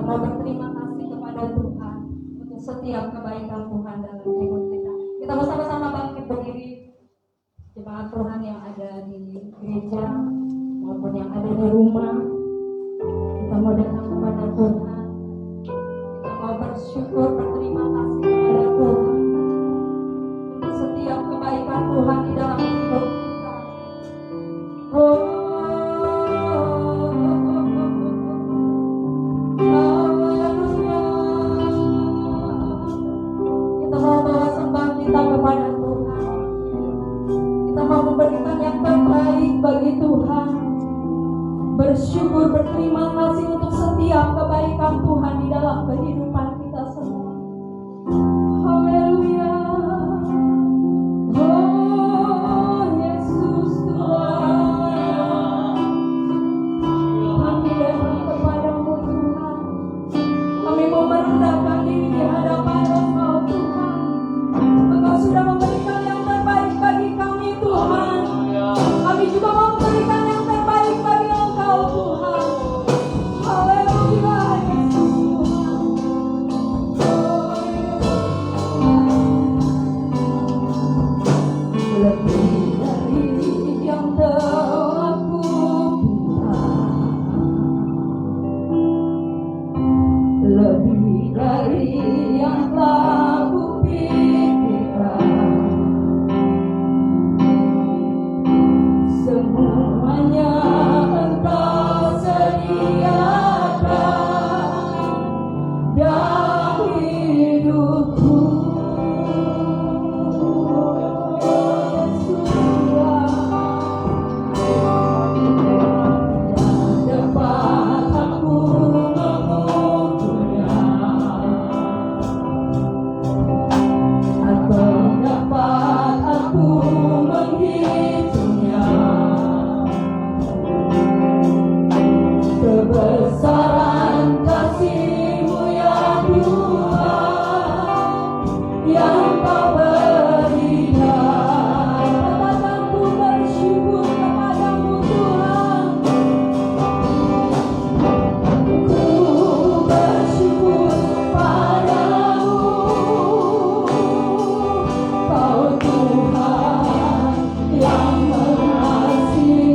mau berterima kasih kepada Tuhan untuk setiap kebaikan Tuhan dalam hidup kita. Kita mau sama-sama bangkit berdiri, jemaat Tuhan yang ada di gereja maupun yang ada di rumah. Kita mau datang kepada Tuhan. Kita mau bersyukur, berterima kasih kepada Tuhan untuk setiap kebaikan Tuhan di dalam hidup kita. Kita mau bawa sembah kita kepada Tuhan. Kita mau memberikan yang terbaik bagi Tuhan. Bersyukur, berterima kasih untuk setiap kebaikan Tuhan di dalam kehidupan kita semua. Haleluya. Oh Yesus Tuhan, kami datang kepadamu Tuhan. Kami mau merendahkan diri di hadapan Engkau Tuhan. Engkau sudah memberikan yang terbaik bagi kami Tuhan. Kami juga mau memberikan yang terbaik bagi Engkau Tuhan. Haleluya Yesus Tuhan. Lebih dari yang telah kupikirkan, lebih dari yang telah kupikirkan, semuanya Engkau sediakan dalam hidupku. Yesus Tuhan, tak dapat aku mengukurnya atau dapat aku menghitungnya. Kebesaran kasih-Mu ya Tuhan, yang Kau berikan. Katakan ku bersyukur kepadamu Tuhan. Ku bersyukur padamu, Kau Tuhan yang mengasihiku.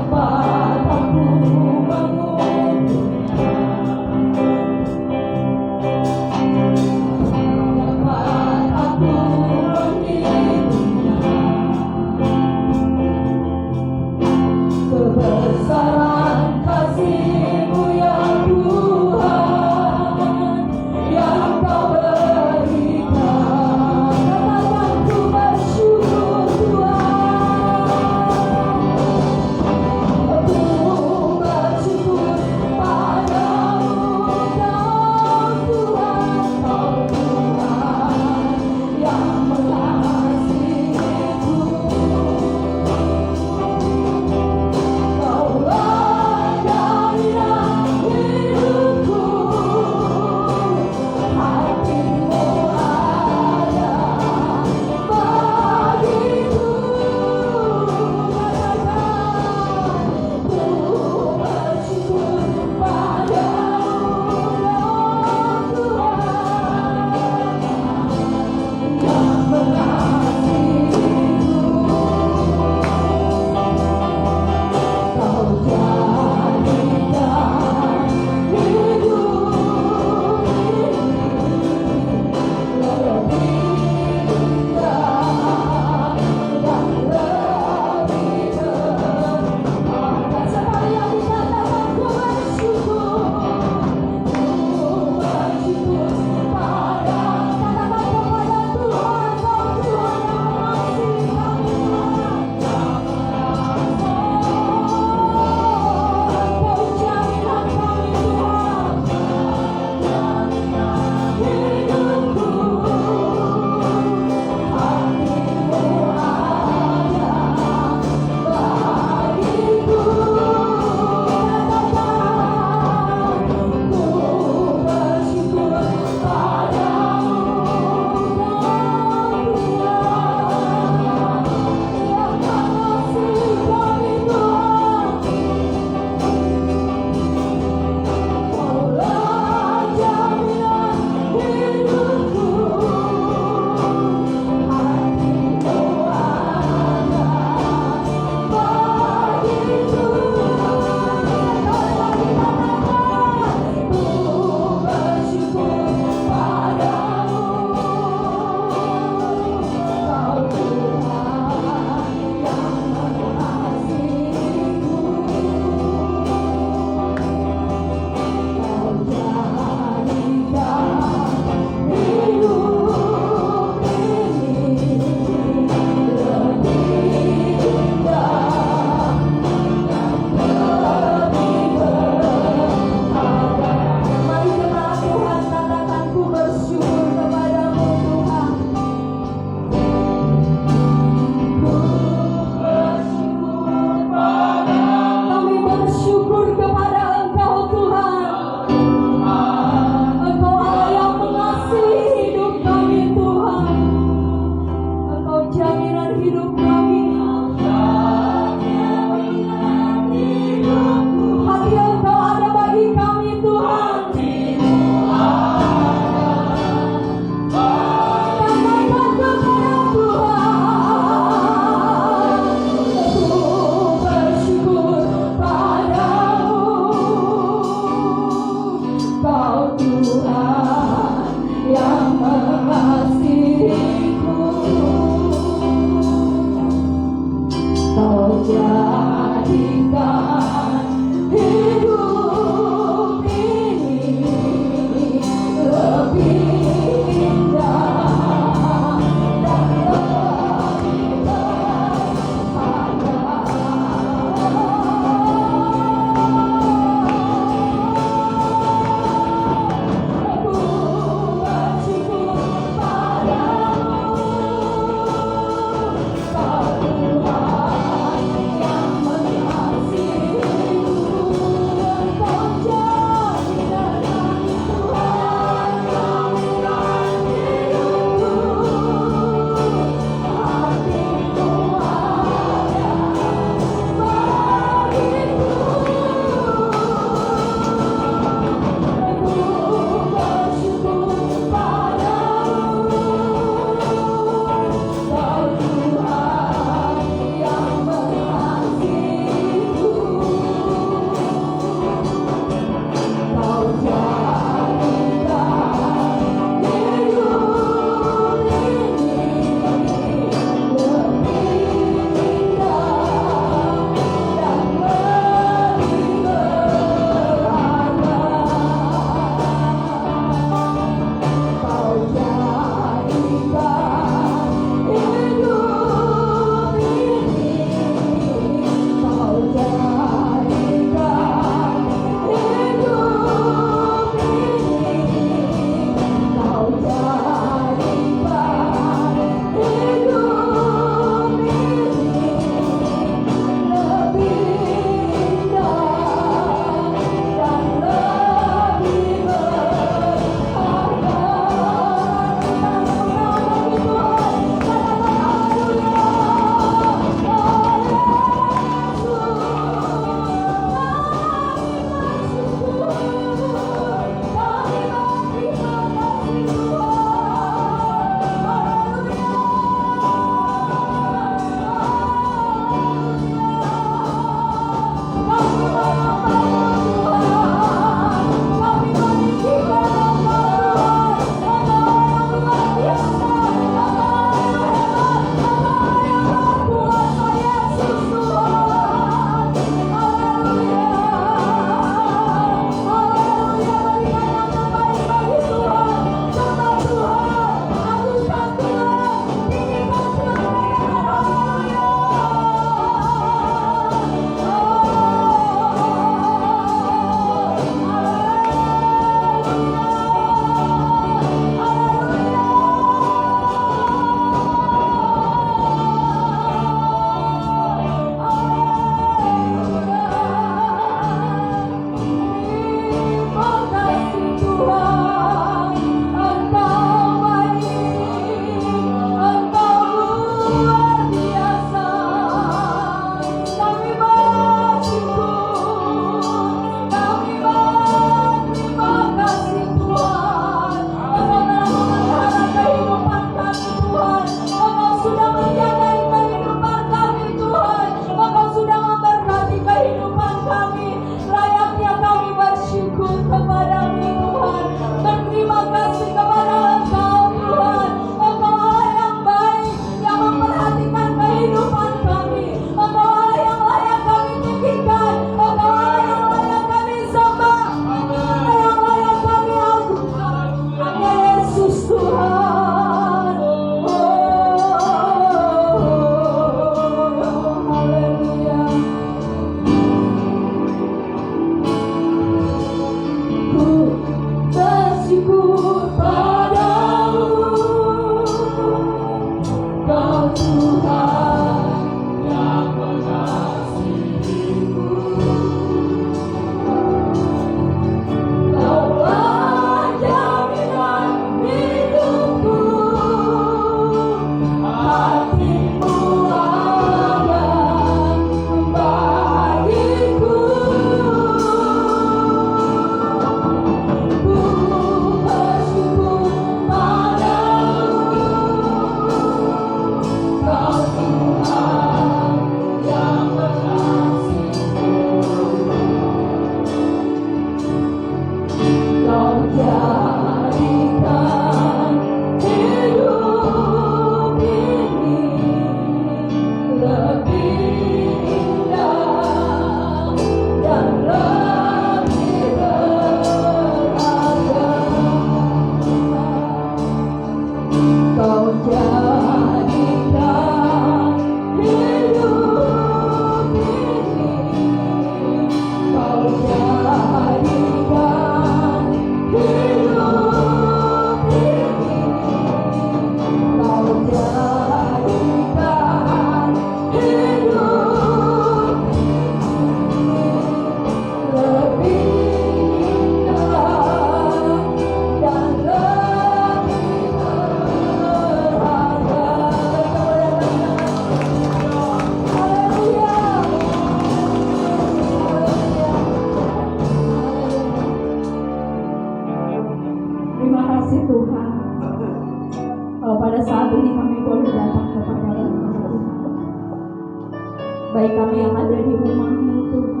baik kami yang ada di rumah-Mu Tuhan,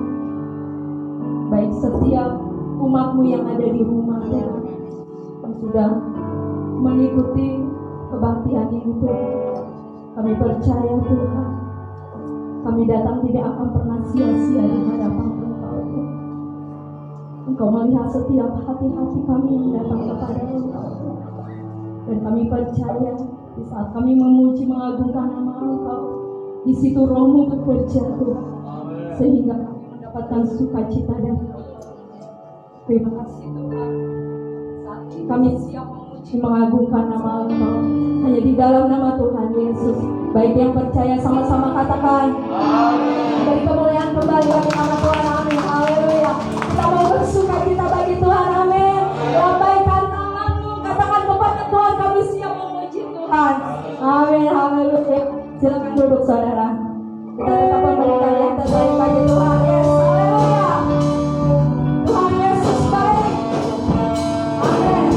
baik setiap umat-Mu yang ada di rumah Tuhan, yang sudah mengikuti kebaktian ini Tuhan. Kami percaya Tuhan, kami datang tidak akan pernah sia-sia di hadapan Engkau Tuhan. Engkau melihat setiap hati-hati kami yang datang kepada Engkau Tuhan. Dan kami percaya di saat kami memuji mengagungkan nama Engkau, di situ Roh-Mu bekerja Tuhan, sehingga kami mendapatkan sukacita dan terima kasih Tuhan. Saat ini kami siap memuji mengagungkan nama Engkau hanya di dalam nama Tuhan Yesus. Baik yang percaya sama-sama katakan beri kemuliaan kembali bagi nama Tuhan. Amin. Haleluya. Kita mau bersukacita bagi Tuhan. Amin. Lambaikan tanganmu, katakan kepada Tuhan, kami siap memuji Tuhan. Amin. Haleluya. Silakan duduk saudara. Kita tetap memberikan yang terbaik bagi Tuhan. Yes. Haleluya. Tuhan Yesus baik. Amin.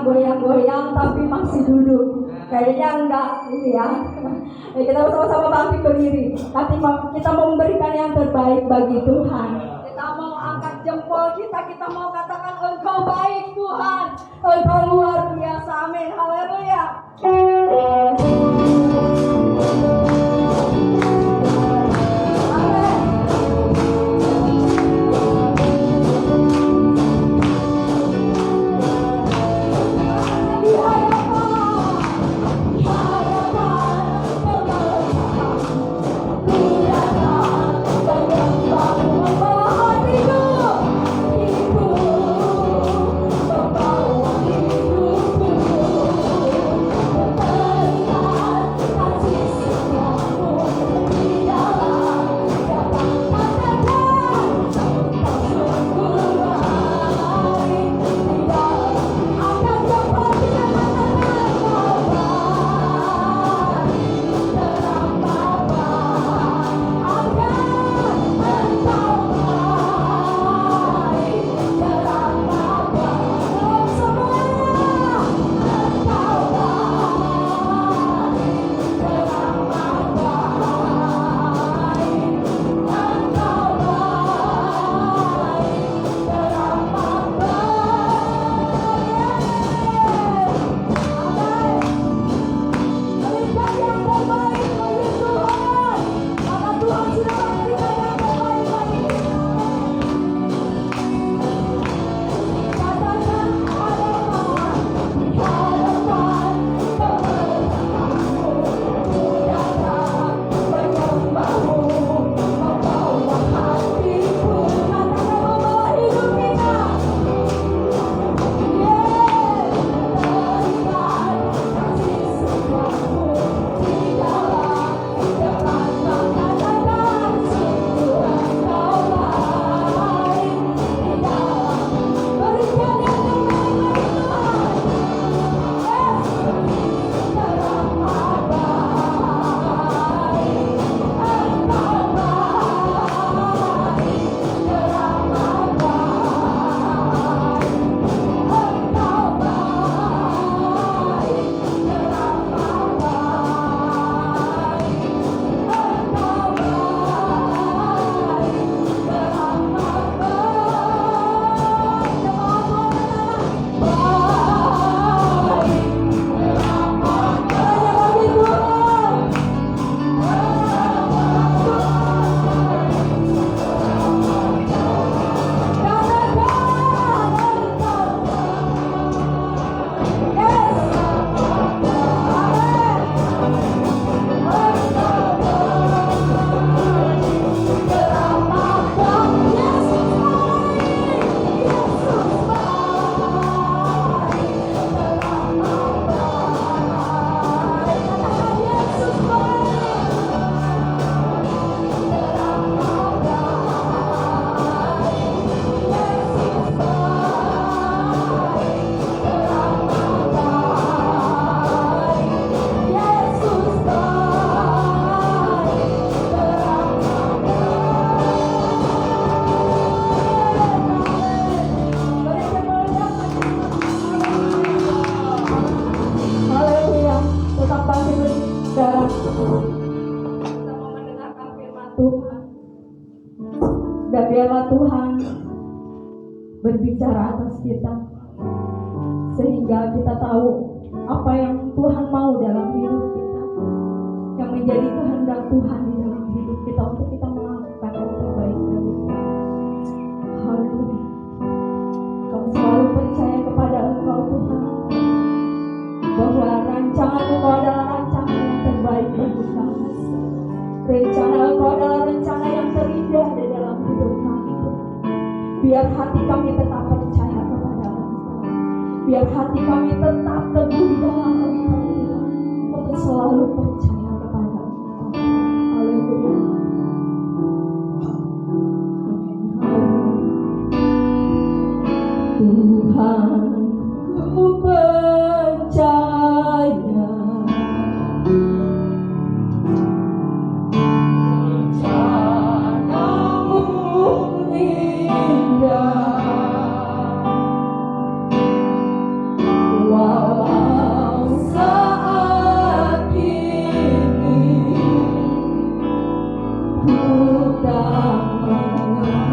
Goyang-goyang tapi masih duduk. Kayaknya enggak ini ya. Kita sama-sama bangkit berdiri. Tapi kita mau memberikan yang terbaik bagi Tuhan. Kita mau angkat jempol kita mau katakan Engkau baik Tuhan. Engkau luar biasa. Amin. Haleluya. Hatiku biarlah Tuhan berbicara atas kita, sehingga kita tahu apa yang Tuhan mau dalam hidup kita, yang menjadi kehendak Tuhan di dalam hidup kita untuk kita melakukan yang terbaik bagi kita. Haleluya. Kami selalu percaya kepada Engkau Tuhan, bahwa rancangan Engkau adalah rancangan yang terbaik bagi kami. Rencana Engkau adalah rencana yang terindah di dalam hidup kami. Biar hati kami tetap percaya kepada Engkau, biar hati kami tetap teguh di dalam Engkau Tuhan, untuk selalu percaya kepada Engkau. Haleluya. Tuhan, ku percaya rencana-Mu indah, walau saat ini ku tak mengerti.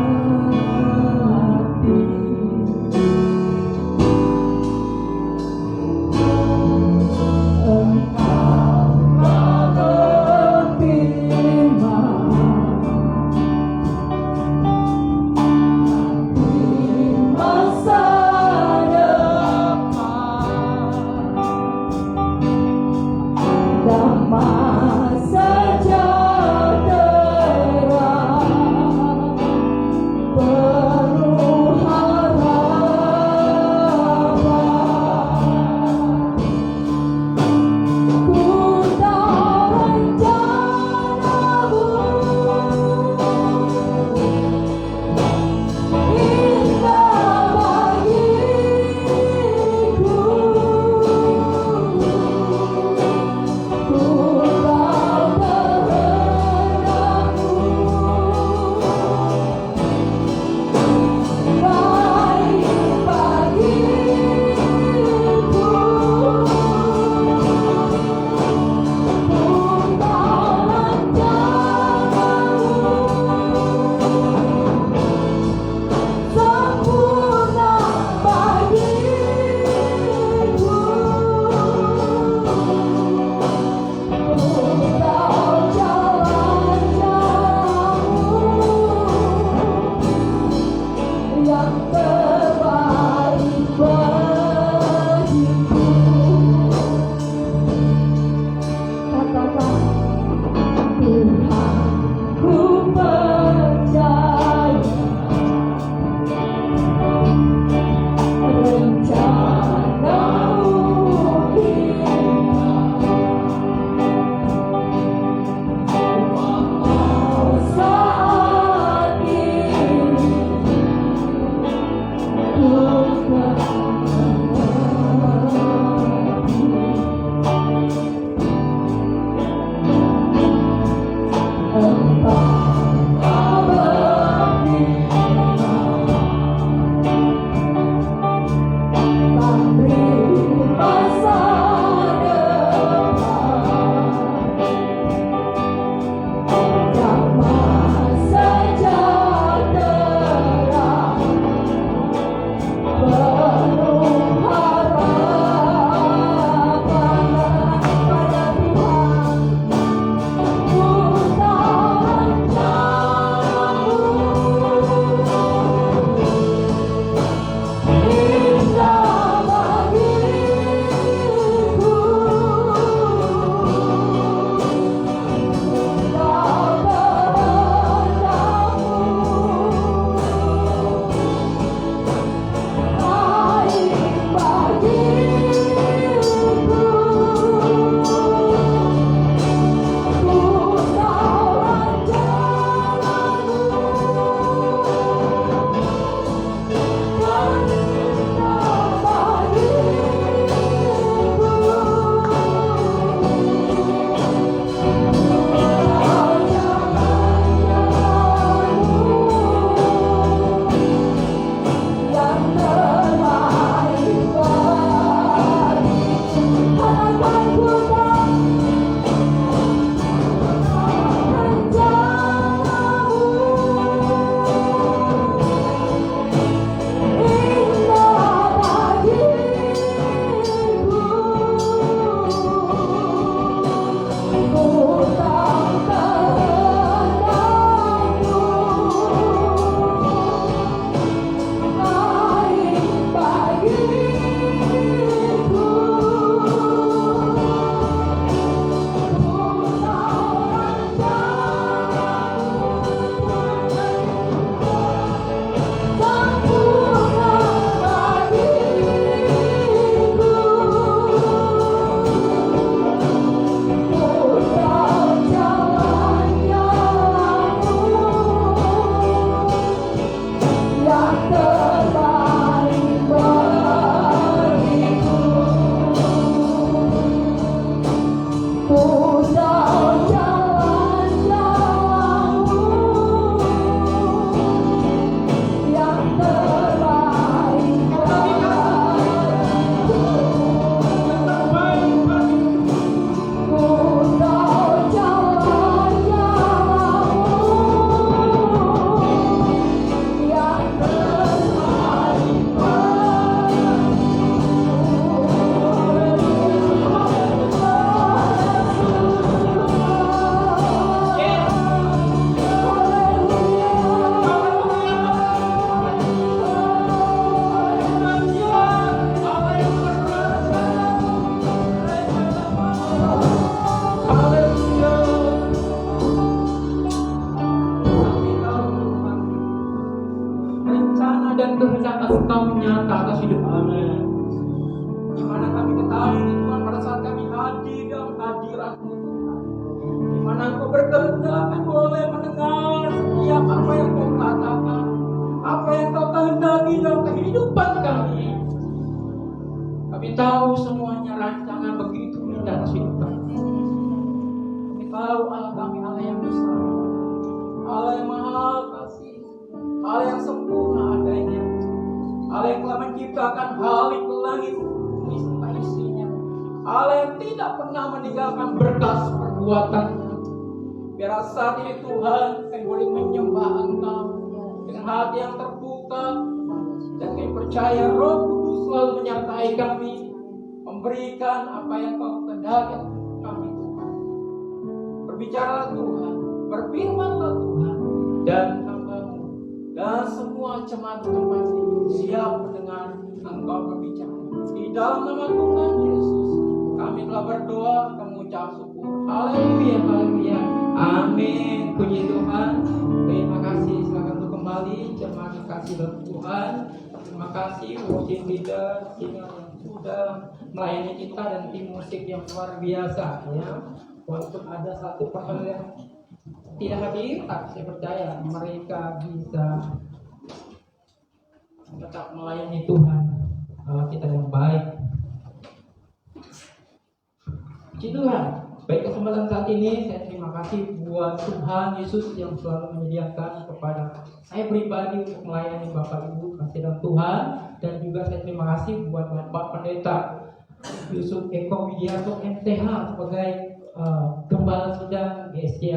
kehendak Engkau nyata atas hidup kami. Di mana kami ketahui Tuhan pada saat kami hadir dalam hadirat-Mu Tuhan, di mana Engkau berkehendak kami boleh mendengar setiap apa yang Kau katakan, apa yang Kau kehendaki dalam kehidupan kami. Kami tahu semuanya rancangan begitu indah atas hidup kami. Kami tahu Allah kami Allah yang besar, Allah yang maha kasih, Allah yang sempurna adanya, Allah yang telah menciptakan balik langit bumi serta isinya, Allah yang tidak pernah meninggalkan berkas perbuatannya. Biar saat ini Tuhan kami boleh menyembah Engkau dengan hati yang terbuka, dan kami percaya Roh Kudus selalu menyertai kami, memberikan apa yang Kau kehendaki kami Tuhan. Berbicaralah Tuhan, berfirmanlah Tuhan, dan hamba-Mu dan semua jemaat tempat ini siap mendengar Engkau berbicara. Di dalam nama Tuhan Yesus kami telah berdoa dan mengucap syukur. Haleluya, haleluya, amin. Puji Tuhan. Terima kasih. Silakan untuk kembali jemaat kasih dalam Tuhan. Terima kasih worship leader yang sudah melayani kita dan tim musik yang luar biasa ya. Walaupun ada satu personel yang tidak hadir, tapi saya percaya mereka bisa tetap melayani Tuhan. Allah kita yang baik. Puji Tuhan. Baik, kesempatan saat ini saya terima kasih buat Tuhan Yesus yang selalu menyediakan kepada saya pribadi untuk melayani Bapak Ibu kasih dalam Tuhan, dan juga saya terima kasih buat Bapak Pendeta Yusuf Eko Widianto MTH sebagai Gembala Sidang GSK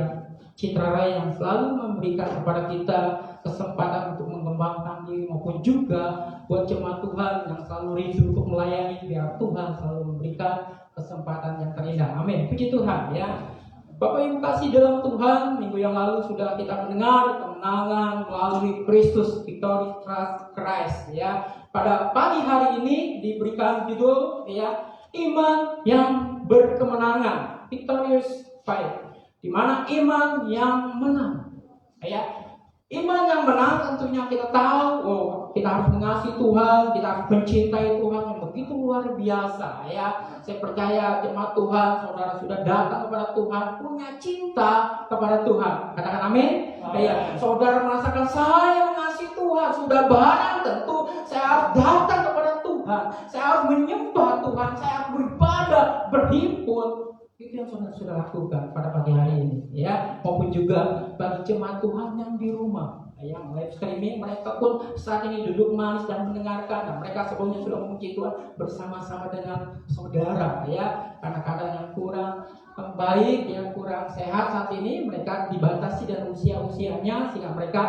Citra Raya yang selalu memberikan kepada kita kesempatan untuk mengembangkan diri, maupun juga buat jemaat Tuhan yang selalu rindu untuk melayani, biar Tuhan selalu memberikan kesempatan yang terindah. Amin. Puji Tuhan ya. Bapak Ibu kasih dalam Tuhan, minggu yang lalu sudah kita mendengar kemenangan melalui Kristus, Victory Trust Christ ya. Pada pagi hari ini diberikan judul ya, iman yang berkemenangan, victorious fight. Di mana iman yang menang ya. Iman yang menang tentunya kita tahu, kita harus mengasihi Tuhan, kita harus mencintai Tuhan yang begitu luar biasa ya. Saya percaya jemaat Tuhan, saudara sudah datang kepada Tuhan, punya cinta kepada Tuhan. Katakan amin. Ya, saudara merasakan saya mengasihi Tuhan, sudah barang tentu saya harus datang kepada Tuhan, saya harus menyembah Tuhan, saya harus beribadah, berhimpun. Itu yang saudara sudah lakukan pada pagi hari ini ya. Maupun juga bagi jemaat Tuhan yang di rumah yang live streaming, mereka pun saat ini duduk manis dan mendengarkan. Nah, mereka sebelumnya sudah memuji Tuhan bersama-sama dengan saudara ya. Karena keadaan yang kurang baik, yang kurang sehat saat ini, mereka dibatasi dan usia-usianya, sehingga mereka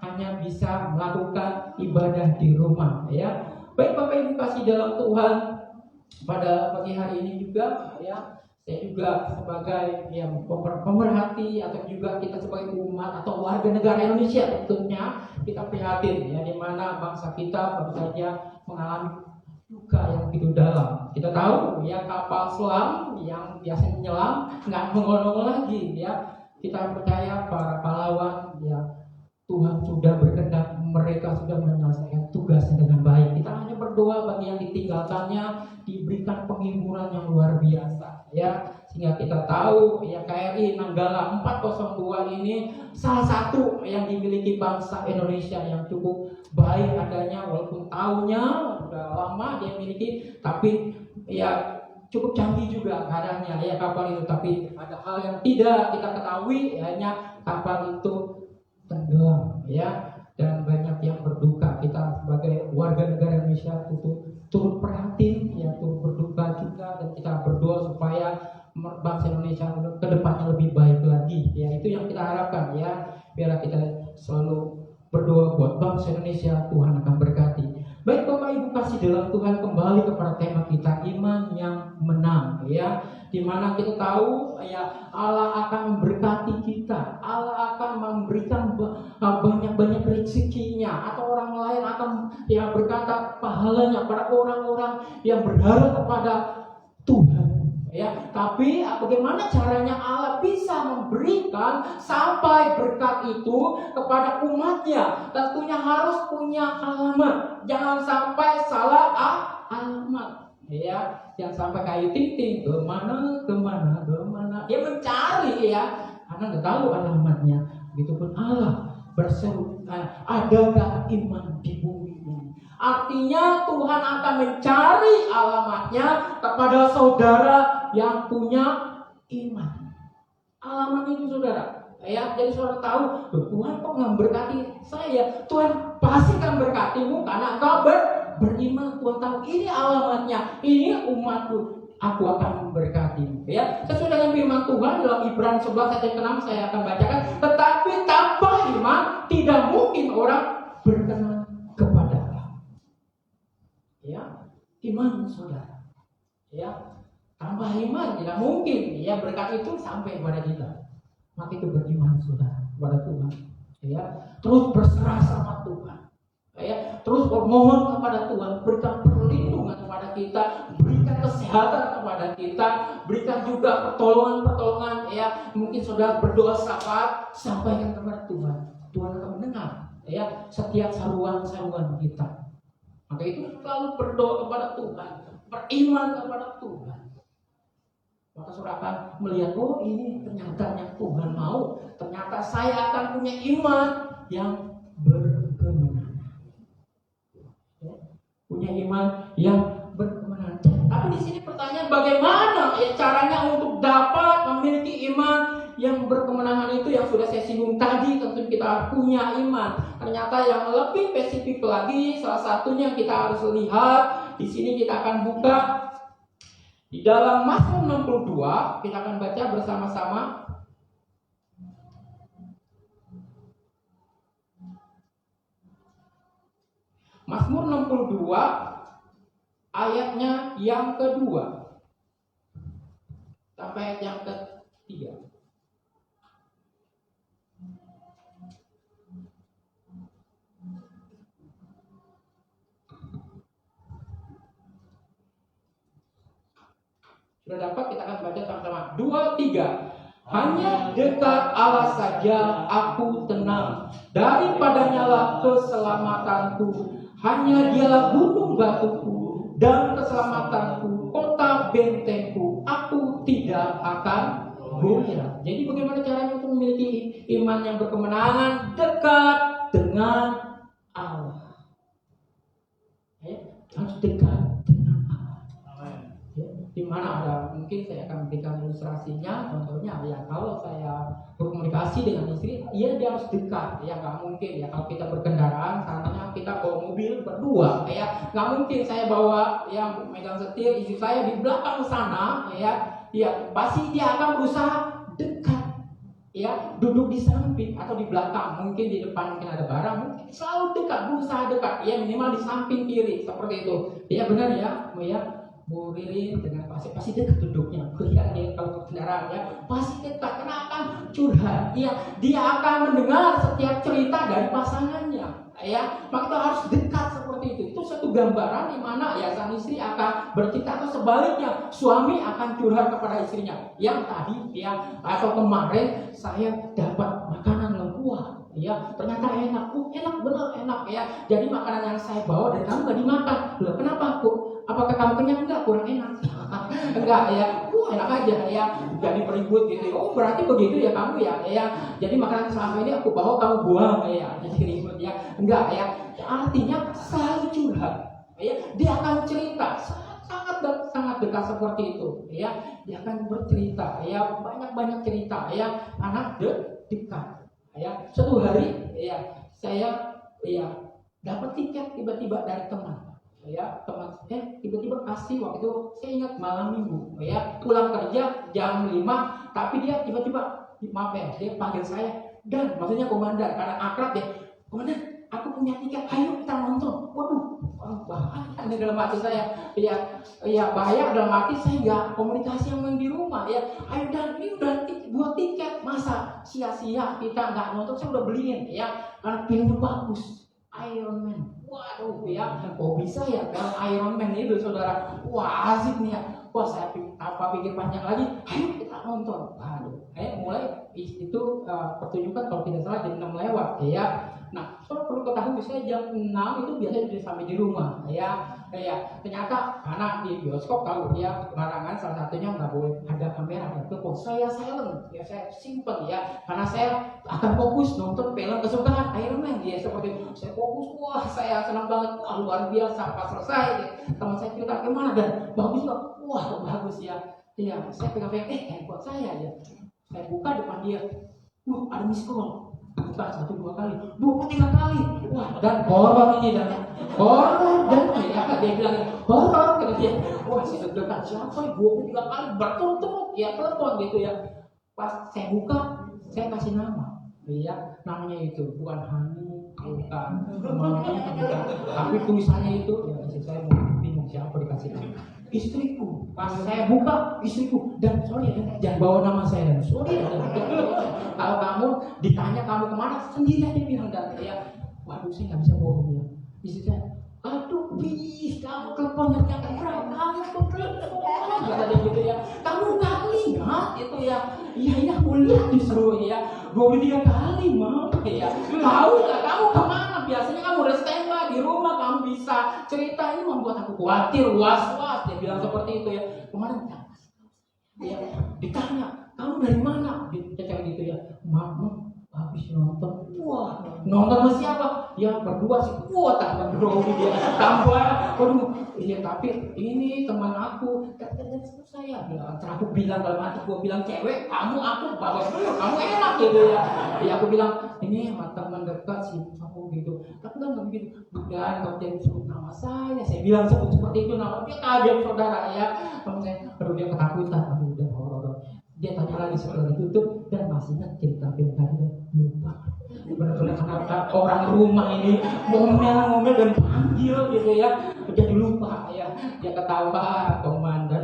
hanya bisa melakukan ibadah di rumah ya. Baik Bapak Ibu kasih dalam Tuhan, pada pagi hari ini juga ya, saya juga sebagai yang pemerhati atau juga kita sebagai umat atau warga negara Indonesia tentunya kita prihatin ya, di mana bangsa kita baru saja mengalami duka yang begitu dalam. Kita tahu ya, kapal selam yang biasa menyelam nggak mengolong lagi ya. Kita percaya para pahlawan ya, Tuhan sudah berkehendak mereka sudah menyelesaikan tugasnya dengan baik. Kita hanya berdoa bagi yang ditinggalkannya diberikan penghiburan yang luar biasa ya, sehingga kita tahu ya, KRI Nanggala 402 ini salah satu yang dimiliki bangsa Indonesia yang cukup baik adanya, walaupun tahunnya sudah lama dia miliki, tapi ya cukup canggih juga keadaannya ya kapal itu. Tapi ada hal yang tidak kita ketahui, hanya kapal itu tenggelam ya, dan banyak yang berduka. Kita sebagai warga negara Indonesia turut prihatin ya, turut berduka juga, dan kita berdoa supaya bangsa Indonesia ke depannya lebih baik lagi ya. Itu yang kita harapkan ya, biar kita selalu berdoa buat bangsa Indonesia. Tuhan akan berkati. Baik Bapak Ibu kasih dalam Tuhan, kembali kepada tema kita, iman yang menang ya. Dimana kita tahu ya, Allah akan memberkati kita, Allah akan memberikan banyak-banyak rezekinya, atau orang lain akan berkata pahalanya pada orang-orang yang berharap kepada Tuhan Ya, tapi bagaimana caranya Allah bisa memberikan sampai berkat itu kepada umatnya? Tentunya harus punya alamat. Jangan sampai salah alamat. Ya, jangan sampai kayu ting-ting kemana. Dia mencari ya, karena nggak tahu alamatnya. Begitupun Allah berseru, adakah iman di bumi ini? Artinya Tuhan akan mencari alamatnya kepada saudara yang punya iman. Alamat itu saudara, ya. Jadi saudara tahu, Tuhan kok memberkati saya? Tuhan pasti akan berkatimu karena engkau beriman. Tuhan tahu ini alamatnya, ini umatku. Aku akan memberkatimu. Ya, sesuai dengan firman Tuhan dalam Ibrani 11 ayat 6 saya akan bacakan. Tetapi tanpa iman tidak mungkin orang berkenan kepada Allah. Ya, iman saudara. Ya, tanpa iman tidak mungkin ya berkat itu sampai kepada kita. Maka itu beriman saudara kepada Tuhan. Ya, terus berserah sama Tuhan. Ya, terus bermohon kepada Tuhan, berikan perlindungan kepada kita, berikan kesehatan kepada kita, berikan juga pertolongan ya. Mungkin saudara berdoa syafaat, sampaikan kepada Tuhan. Tuhan akan mendengar ya setiap saruan-saruan kita. Maka itu selalu berdoa kepada Tuhan, beriman kepada Tuhan. Maka saudara akan melihat, oh ini ternyata yang Tuhan mau. Ternyata saya akan punya iman yang berkemenangan. Ya, punya iman yang berkemenangan. Tapi di sini pertanyaan, bagaimana ya caranya untuk dapat memiliki iman yang berkemenangan itu yang sudah saya singgung tadi. Tentu kita harus punya iman. Ternyata yang lebih spesifik lagi, salah satunya kita harus lihat di sini. Kita akan buka di dalam Mazmur 62, kita akan baca bersama-sama. Mazmur 62 ayatnya yang kedua sampai ayat yang ketiga. Sudah dapat, kita akan baca sama-sama. 2, 3. Hanya dekat Allah saja aku tenang, daripadanya lah keselamatanku. Hanya dialah gunung batuku dan keselamatanku, kota bentengku. Aku tidak akan goyah. Jadi bagaimana caranya untuk memiliki iman yang berkemenangan? Dekat dengan Allah. Harus dekat dengan Allah. Di mana ada, mungkin saya akan berikan ilustrasinya. Contohnya ya, kalau saya berkomunikasi dengan istri, ya dia harus dekat. Ya nggak mungkin ya kalau kita berkendaraan, katanya kita bawa mobil berdua, ya nggak mungkin saya bawa yang megang setir, istri saya di belakang sana, ya pasti dia akan berusaha dekat. Ya, duduk di samping atau di belakang, mungkin di depan mungkin ada barang, mungkin selalu dekat, berusaha dekat. Ya minimal di samping kiri seperti itu. Ya benar ya, Bu Ririn dengan pasti dekat duduknya. Lihat dia kalau kendaraan ya pasti dekat, karena akan curhat. Ya, dia akan mendengar setiap cerita dari pasangannya. Ya, maka kita harus dekat seperti itu. Itu satu gambaran di mana ya sang istri akan bercerita, atau sebaliknya suami akan curhat kepada istrinya. Yang tadi ya atau kemarin saya dapat makanan lengkuas. Ya, ternyata enak, enak benar enak ya. Jadi makanan yang saya bawa dari kamu gak dimakan. Loh, kenapa Bu? Apakah kamu kenyang? Enggak, kurang enak. Enggak ya, enak aja ya. Jadi beribut gitu. Oh berarti begitu ya kamu ya. Jadi makanan selama ini aku bawa kamu buang ya. Jadi ribut ya. Enggak ya. Artinya selalu curhat. Ya, dia akan cerita sangat dekat seperti itu. Ya, dia akan bercerita. Ya, banyak cerita. Ya, anak dekat. Ya, suatu hari ya saya dapat tiket tiba-tiba dari teman. Ya, teman tiba-tiba kasih waktu itu, saya ingat malam minggu. Ya, pulang kerja jam 5, tapi dia tiba-tiba maaf ya, dia panggil saya dan maksudnya komandan karena akrab ya. Komandan, aku punya tiket, ayo kita nonton. Waduh, bahaya dalam hati saya. Ya bahaya dalam hati saya nggak komunikasi yang di rumah ya. Ayo dan ini udah buat tiket, masa sia-sia kita nggak nonton? Saya udah beliin ya, karena filmnya bagus. Iron Man. Wah, tuh ya, kok bisa ya kalau Iron Man itu saudara, wah asik nih ya, wah saya pikir panjang lagi, ayo kita nonton. Waduh, mulai itu pertunjukan kalau tidak salah jam 6 lewat ya. Nah, saudara perlu ketahui saya jam 6 itu biasanya sudah sampai di rumah ya. Ternyata karena di bioskop tahu dia larangan, salah satunya nggak boleh ada kamera dan telepon. Saya silent, ya saya simpen ya, karena saya akan fokus nonton film kesukaan Iron Man ya, seperti itu. Saya fokus, wah saya senang banget, wah, luar biasa. Pas selesai teman saya cerita gimana dan bagus nggak? Wah bagus ya. Iya, saya pegang-pegang, handphone saya ya. Saya buka depan dia, ada miss call. Bukan 1, 2 kali, 23 kali. Wah, dan horor ini dan horor dan ya, dia bilang horor kata dia. Wah, saya deg-degan siapa 23 kali berturut-turut ya telepon gitu ya. Pas saya buka, saya kasih nama. Iya, namanya itu bukan Hani, bukan Mami, bukan. Tapi tulisannya itu ya, saya mau bingung siapa dikasih nama. Istriku, pas saya buka istriku dan sorry ya, jangan bawa nama saya, sorry ya. Kalau kamu ditanya kamu kemana sendiri aja bilang dan ya, waduh saya nggak bisa bohong ya. Istri saya, aduh please kamu telepon yang berapa kali kata dia gitu ya, kamu kali nggak itu ya, iya aku lihat justru ya 23 kali mah ya, tahu nggak kamu kemana biasanya kamu udah standby di rumah, kamu bisa cerita, ini membuat aku khawatir, was-was. Dia bilang seperti itu ya. Kemarin dia ditanya, kamu dari mana? Dia cakap gitu ya. Mama habis nonton. Wah, nonton sama siapa? Ya berdua sih. Wah, tambah grogi dia. Tambah. Waduh, iya tapi ini teman aku. Dan saya bilang, aku bilang dalam hati, gue bilang cewek, kamu aku bawa dulu, kamu enak gitu ya. Ya aku bilang ini teman dekat sih aku gitu. Tapi kan nggak begitu. Dan kalau dia sebut nama saya bilang sebut seperti itu nama dia kaget saudara ya. Kalau saya perlu dia ketakutan, aduh udah horor. Dia tanya lagi setelah ditutup dan masih ingat cerita film tadi dan lupa. Benar-benar kenapa orang rumah ini ngomel dan panggil gitu ya, jadi lupa ya. Dia ketawa komandan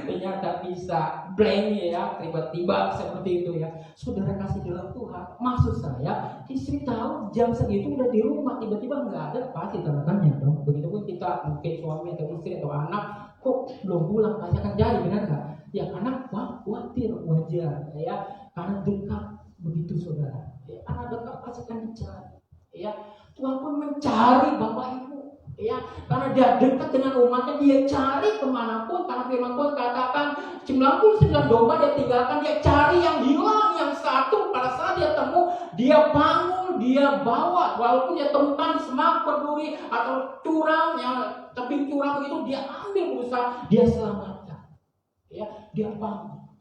ternyata bisa blank ya, tiba-tiba seperti itu ya. Saudara kasih dalam Tuhan, maksud saya istri tahu jam segitu udah di rumah, tiba-tiba nggak ada, pasti tanda tanya dong. Begitupun kita mungkin suami atau istri atau anak kok belum pulang, pasti akan jadi, benar nggak? Ya karena khawatir, wajar ya, karena dekat begitu saudara ya, karena dekat pasti akan dicari ya. Tuhan pun mencari Bapak Ibu ya, karena dia dekat dengan umatnya, dia cari kemanapun, karena firman Tuhan katakan 99 domba dia tinggalkan, dia cari yang hilang, yang satu pada saat dia temu, dia bangun, dia bawa, walaupun dia temukan semak berduri atau curang yang tebing curang itu, dia ambil berusaha, dia selamatkan ya, dia bangun.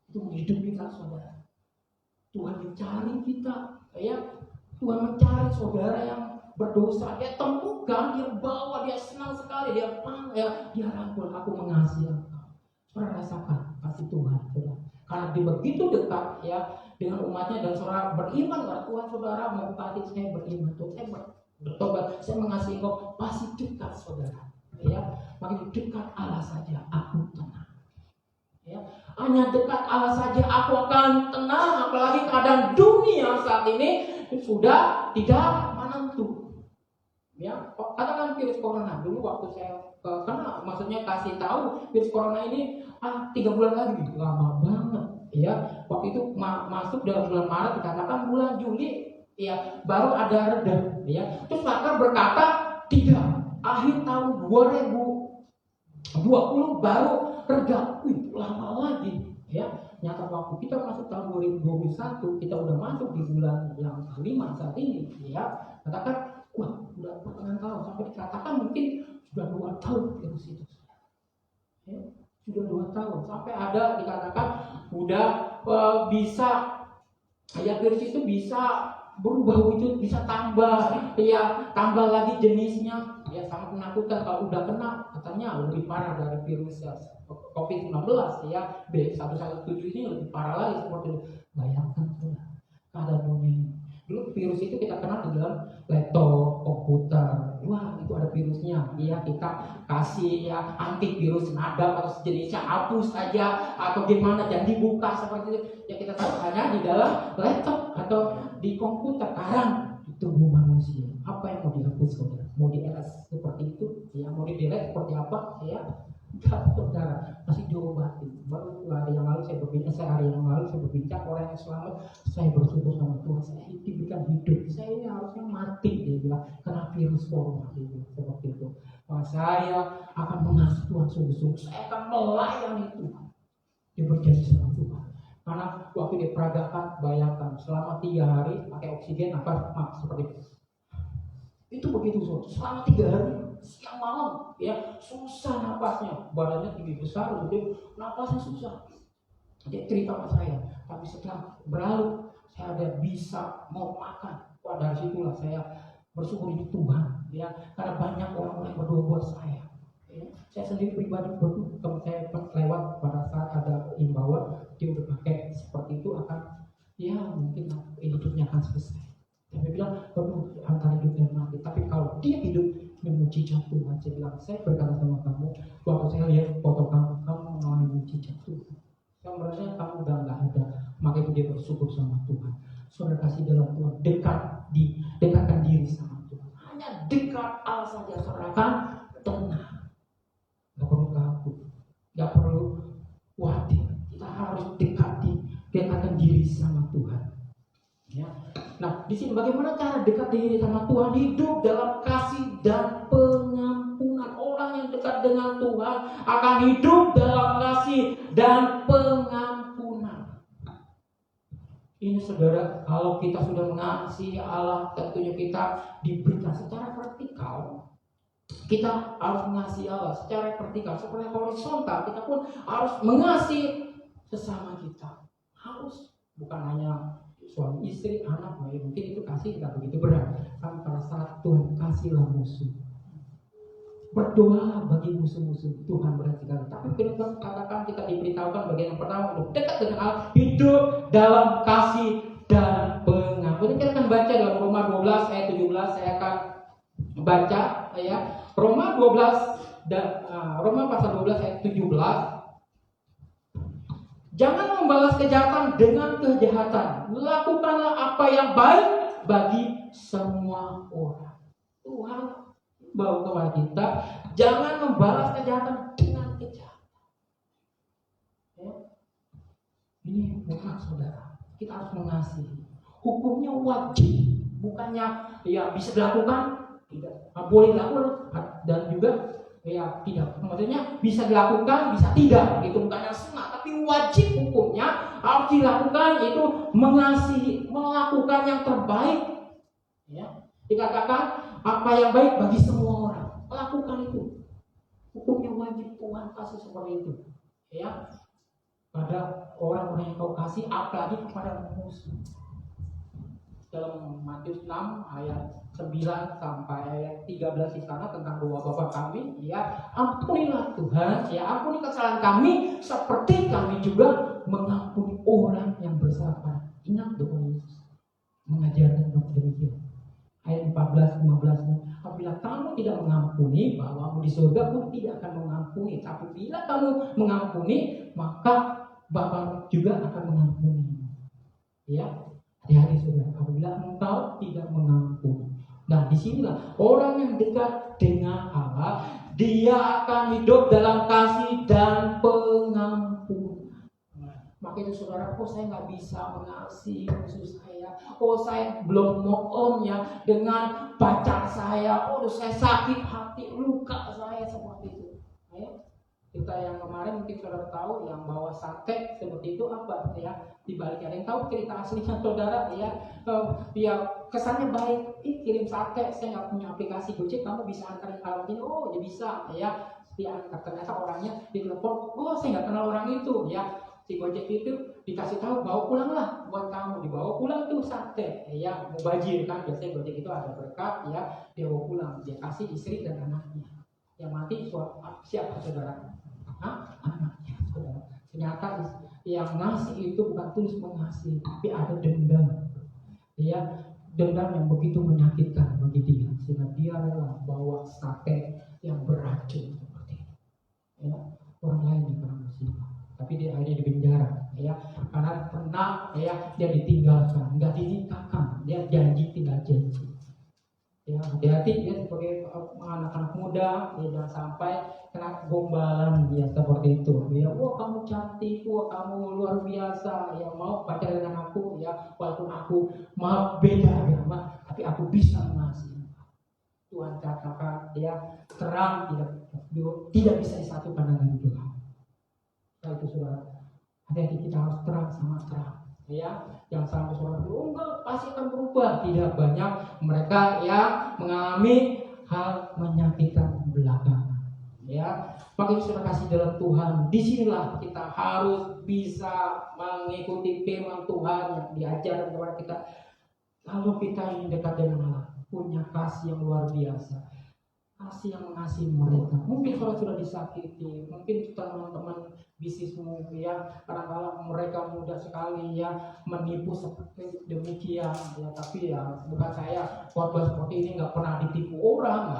Itu hidup kita saudara. Tuhan mencari kita ya, Tuhan mencari saudara yang berdosa, dia temukan, dia bawa, dia senang sekali, dia rangkul, aku mengasihi engkau. Saudara rasakan kasih Tuhan saudara, karena dia begitu dekat ya dengan umatnya, dan saudara beriman kepada Tuhan, saudara membuka hati, saya beriman, Tuhan saya bertobat, saya mengasihi engkau, pasti dekat saudara ya. Makin dekat Allah saja aku tenang ya, hanya dekat Allah saja aku akan tenang. Apalagi keadaan dunia saat ini sudah tidak menentu ya. Katakan virus corona dulu waktu saya kena, maksudnya kasih tahu virus corona ini 3 bulan lagi, lama banget ya. Waktu itu masuk dalam bulan Maret, dikatakan bulan Juli ya baru ada reda ya. Terus pakar berkata tidak, akhir tahun 2020 baru reda. Lama lagi ya. Nyata waktu kita masuk tahun 2021, kita udah masuk di bulan yang kelima saat ini ya. Katakan wah udah pertengahan tahun, sampai dikatakan mungkin sudah 2 tahun virus itu ya, sudah 2 tahun, sampai ada dikatakan udah bisa ya, virus itu bisa berubah wujud, bisa tambah ya, tambah lagi jenisnya ya, sangat menakutkan. Kalau udah kena katanya lebih parah dari virus COVID-19 ya, B117 ini lebih parah lagi seperti itu. Bayangkan keadaan dunia ini. Dulu virus itu kita kenal di dalam laptop, komputer. Wah itu ada virusnya ya, kita kasih ya antivirus nada atau sejenisnya, hapus saja atau gimana, jangan dibuka seperti itu ya. Kita tahu hanya di dalam laptop atau di komputer. Sekarang tubuh manusia. Apa yang mau dihapus saudara? Mau di-LS seperti itu? Ya, mau di-delete seperti apa? Ya, enggak saudara, masih diobatin. Baru hari yang lalu saya berbincang orang yang selamat, saya bersyukur sama Tuhan, saya diberikan hidup. Saya ini harusnya mati, dia bilang, karena virus corona gitu, seperti itu. Maka saya akan mengasihi Tuhan sungguh-sungguh, saya akan melayani Tuhan. Dia berjanji sama Tuhan. Karena waktu diperagakan, bayangkan selama 3 hari pakai oksigen seperti itu. Itu begitu selama 3 hari siang malam ya, susah napasnya, badannya tinggi besar gitu, napasnya susah. Dia cerita sama saya, tapi setelah berlalu saya ada bisa mau makan. Wah, dari situlah saya bersyukur di Tuhan ya, karena banyak orang-orang yang berdoa buat saya. Ya, saya sendiri pribadi berdoa, kalau saya lewat pada saat ada imbauan dia udah pakai seperti itu akan ya mungkin hidupnya akan selesai. Saya bilang, waduh, antara hidup dan mati. Tapi kalau dia hidup, mujizat Tuhan. Saya bilang, saya berkata sama kamu, waktu saya lihat foto kamu mengalami mujizat Tuhan. Saya merasa kamu udah nggak ada. Maka itu dia bersyukur sama Tuhan. Saudara kasih dalam Tuhan, dekatkan diri sama Tuhan. Hanya dekat Allah saja, saudara kan tenang. Gak perlu takut, gak perlu khawatir. Kita harus dekatkan diri sama Tuhan. Ya. Nah, di sini bagaimana cara dekat diri sama Tuhan? Hidup dalam kasih dan pengampunan. Orang yang dekat dengan Tuhan akan hidup dalam kasih dan pengampunan. Ini saudara, kalau kita sudah mengasihi Allah, tentunya kita diberikan secara vertikal. Kita harus mengasihi Allah secara vertikal, secara horizontal. Kita pun harus mengasihi sesama kita. Harus, bukan hanya suami istri, anak, mungkin itu kasih tidak begitu berat. Tapi pada saat Tuhan kasihlah musuh, berdoa bagi musuh-musuh Tuhan berat sekali. Tapi firman katakan kita diberitahukan bagian yang pertama untuk dekat dengan Allah, hidup dalam kasih dan pengampunan. Kita akan baca dalam Roma 12 ayat 17. Saya akan baca ya, Roma 12 dan Roma pasal 12 ayat 17. Jangan membalas kejahatan dengan kejahatan. Lakukanlah apa yang baik bagi semua orang. Tuhan bawa kepada kita, jangan membalas kejahatan dengan kejahatan. Ya. Ini bukan saudara. Kita harus mengasihi. Hukumnya wajib, bukannya ya bisa dilakukan, tidak. Boleh dilakukan dan juga ya tidak, maksudnya bisa dilakukan, bisa tidak, itu bukannya sunnah, tapi wajib hukumnya harus dilakukan, yaitu mengasihi, melakukan yang terbaik. Ya, dikatakan apa yang baik bagi semua orang, lakukan itu. Hukumnya wajib, Tuhan kasih seperti itu. Ya, pada orang-orang yang kau kasih, apalagi kepada musuh. Dalam Matius 6 ayat 9 sampai ayat 13 di sana tentang doa Bapa kami, ya ampunilah Tuhan, ya ampuni kesalahan kami seperti kami juga mengampuni orang yang bersalah. Ingat doa Yesus mengajarkan demikian. Ayat 14-15-nya, apabila kamu tidak mengampuni, Bapamu di surga pun tidak akan mengampuni. Tapi bila kamu mengampuni, maka Bapamu juga akan mengampuni. Ya. Hati-hati saudara, apabila engkau tidak mengampuni. Nah, disinilah orang yang dekat dengan Allah, dia akan hidup dalam kasih dan pengampunan. Maka itu saudara, saya nggak bisa mengasihi musuh saya. Saya belum move on ya dengan pacar saya. Saya sakit hati, luka saya seperti itu. Kita yang kemarin mungkin saudara tahu yang bawa sate seperti itu apa ya, dibalik ada yang tahu cerita aslinya saudara ya, ya kesannya baik, kirim sate, saya nggak punya aplikasi Gojek, kamu bisa antarin alamat ini, ya bisa ya, diantar. Ternyata orangnya di telepon, saya nggak kenal orang itu ya, si Gojek itu dikasih tahu bawa pulanglah buat kamu, dibawa pulang tuh sate ya, mau bajir kan, biasanya Gojek itu ada berkat ya, dia bawa pulang, dia kasih istri dan anaknya. Yang mati siapa saudara? Anaknya saudara. Ternyata yang ngasih itu bukan tulus mengasihi, tapi ada dendam. Ya, dendam yang begitu menyakitkan bagi dia, sehingga dia rela bawa sate yang beracun seperti itu. Ya, orang lain yang pernah musibah, tapi dia akhirnya di penjara. Ya, karena pernah ya dia ditinggalkan, nggak dinikahkan, dia janji tinggal janji. hati-hati ya sebagai anak-anak muda ya, jangan sampai kena gombalan ya seperti itu ya. Wah kamu cantik, wah kamu luar biasa ya, mau pacaran dengan aku ya, walaupun aku maaf beda agama tapi aku bisa mengasihi. Tuhan katakan ya, terang tidak bisa disatukan dengan gelap. Nah itu saudara, hati-hati, kita harus terang sama terang ya. Yang sampai saudara enggak pasti akan berubah. Tidak, banyak mereka yang mengalami hal menyakitkan belakangan ya. Maka itu saudara kasih dalam Tuhan, disinilah kita harus bisa mengikuti firman Tuhan yang diajarkan kepada kita. Kalau kita ingin dekat dengan Allah, punya kasih yang luar biasa, kasih yang mengasihi mereka. Mungkin kalau sudah disakiti, mungkin teman-teman bisnismu ya, kadang-kadang mereka mudah sekali ya menipu seperti demikian ya. Tapi ya bukan saya korban seperti ini, nggak pernah ditipu orang,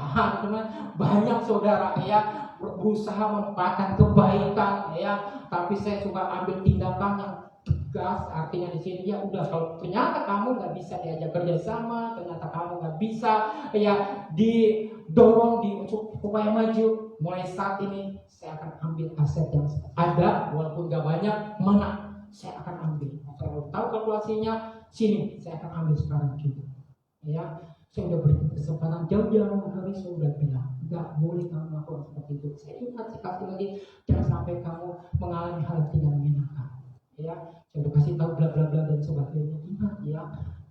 cuman banyak saudara ya berusaha memanfaatkan kebaikan ya, tapi saya suka ambil tindakan yang tegas. Artinya di sini ya udah, kalau ternyata kamu nggak bisa diajak kerja sama, ternyata kamu nggak bisa ya didorong untuk supaya maju, mulai saat ini saya akan ambil aset yang ada walaupun nggak banyak, mana saya akan ambil. Saya tahu kalkulasinya, sini saya akan ambil sekarang juga ya. Saya udah beri kesempatan jauh-jauh hari, saya udah bilang nggak boleh kamu melakukan seperti itu. Saya ingat, saya kasih lagi, jangan sampai kamu mengalami hal yang tidak menyenangkan ya. Saya udah kasih tahu bla bla bla dan sebagainya. Ingat ya,